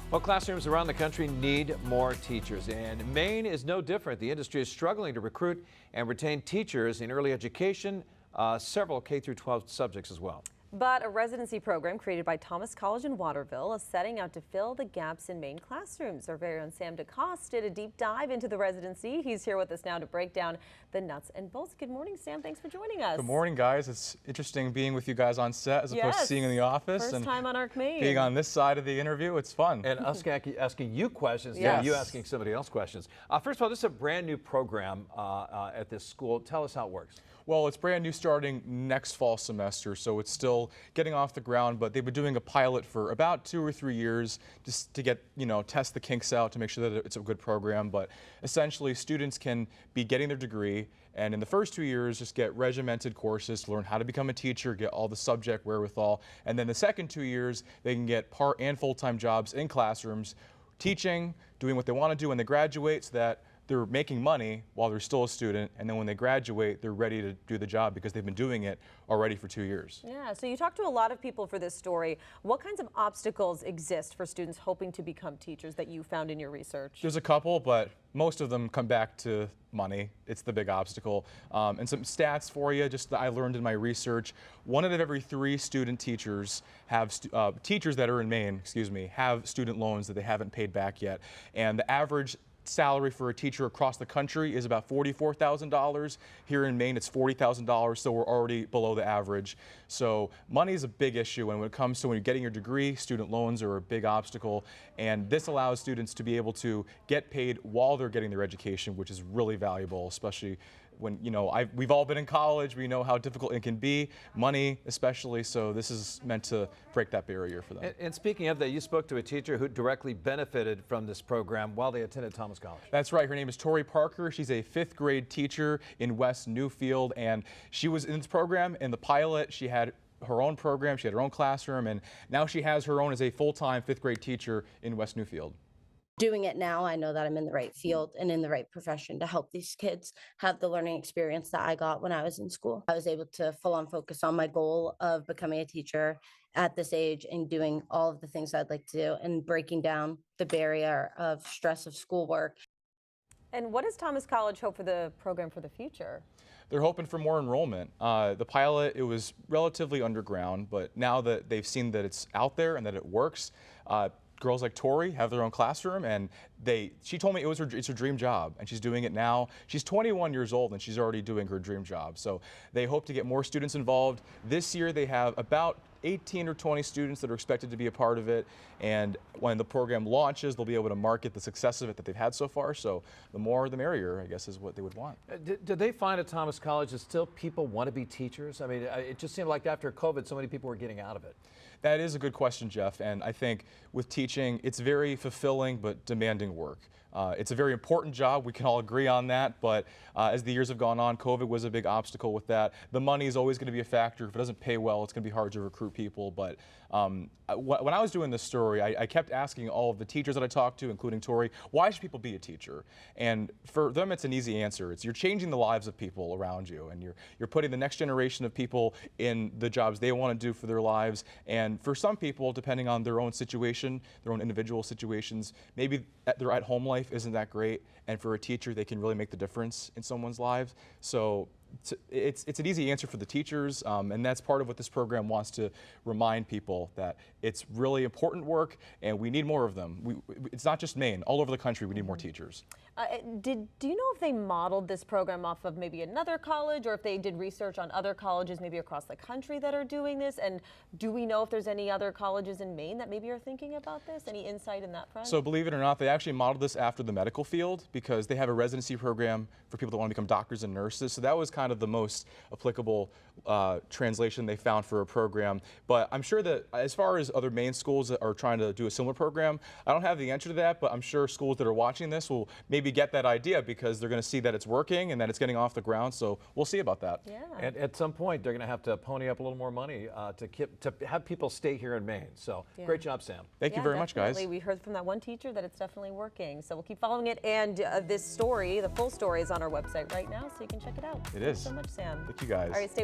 Well, classrooms around the country need more teachers, and Maine is no different. The industry is struggling to recruit and retain teachers in early education, several K through 12 subjects as well. But a residency program created by Thomas College in Waterville is setting out to fill the gaps in Maine classrooms. Our very own Sam DeCoste did a deep dive into the residency. He's here with us now to break down the nuts and bolts. Good morning, Sam. Thanks for joining us. Good morning, guys. It's interesting being with you guys on set as opposed to seeing in the office. First and time on Arc Maine. Being on this side of the interview, it's fun. And us asking you questions, Yes. you asking somebody else questions. First of all, this is a brand new program at this school. Tell us how it works. Well, it's brand new starting next fall semester, so it's still getting off the ground, but they've been doing a pilot for about 2 or 3 years just to get, test the kinks out to make sure that it's a good program. But essentially, students can be getting their degree, and in the first 2 years, just get regimented courses to learn how to become a teacher, get all the subject wherewithal. And then the second 2 years, they can get part and full-time jobs in classrooms, teaching, doing what they want to do when they graduate so that they're making money while they're still a student, and then when they graduate, they're ready to do the job because they've been doing it already for 2 years. Yeah, so you talked to a lot of people for this story. What kinds of obstacles exist for students hoping to become teachers that you found in your research? There's a couple, but most of them come back to money. It's the big obstacle. And some stats for you, just that I learned in my research. 1 out of every 3 student teachers have, teachers that are in Maine, have student loans that they haven't paid back yet. And the average salary for a teacher across the country is about $44,000. Here in Maine, it's $40,000, so we're already below the average. So money is a big issue, and when it comes to when you're getting your degree, student loans are a big obstacle, and this allows students to be able to get paid while they're getting their education, which is really valuable, especially when, we've all been in college, we know how difficult it can be, money especially, so this is meant to break that barrier for them. And speaking of that, you spoke to a teacher who directly benefited from this program while they attended Thomas College. That's right. Her name is Tori Parker. She's a 5th grade teacher in West Newfield, and she was in this program in the pilot. She had her own program, she had her own classroom, and now she has her own as a full-time 5th grade teacher in West Newfield. Doing it now, I know that I'm in the right field and in the right profession to help these kids have the learning experience that I got when I was in school. I was able to full on focus on my goal of becoming a teacher at this age and doing all of the things I'd like to do and breaking down the barrier of stress of schoolwork. And what does Thomas College hope for the program for the future? They're hoping for more enrollment. The pilot, it was relatively underground, but now that they've seen that it's out there and that it works, girls like Tori have their own classroom, and she told me it's her dream job, and she's doing it now. She's 21 years old, and she's already doing her dream job. So they hope to get more students involved. This year they have about 18 or 20 students that are expected to be a part of it, and when the program launches, they'll be able to market the success of it that they've had so far. So the more the merrier, I guess, is what they would want. Did they find at Thomas College that still people want to be teachers? I mean, it just seemed like after COVID, so many people were getting out of it. That is a good question, Jeff, and I think with teaching, it's very fulfilling but demanding work. It's a very important job, we can all agree on that, but as the years have gone on, COVID was a big obstacle with that. The money is always going to be a factor. If it doesn't pay well, it's going to be hard to recruit people, but when I was doing this story, I kept asking all of the teachers that I talked to, including Tori, why should people be a teacher? And for them, it's an easy answer. You're changing the lives of people around you, and you're putting the next generation of people in the jobs they want to do for their lives. And for some people, depending on their own situation, their own individual situations, maybe their at-home life isn't that great, and for a teacher, they can really make the difference in someone's lives. So it's an easy answer for the teachers, and that's part of what this program wants to remind people, that it's really important work and we need more of them. It's not just Maine, all over the country we need more teachers. Do you know if they modeled this program off of maybe another college, or if they did research on other colleges maybe across the country that are doing this? And do we know if there's any other colleges in Maine that maybe are thinking about this? Any insight in that front? So believe it or not, they actually modeled this after the medical field, because they have a residency program for people that want to become doctors and nurses. So that was kind of the most applicable translation they found for a program. But I'm sure that as far as other Maine schools that are trying to do a similar program, I don't have the answer to that, but I'm sure schools that are watching this will maybe get that idea because they're going to see that it's working and that it's getting off the ground. So we'll see about that. Yeah. And at some point, they're going to have to pony up a little more money to have people stay here in Maine. So great job, Sam. Thank you very much, guys. We heard from that one teacher that it's definitely working. So we'll keep following it. And this story, the full story, is on our website right now, so you can check it out. It is. Thanks so much, Sam. Thank you, guys. All right, stay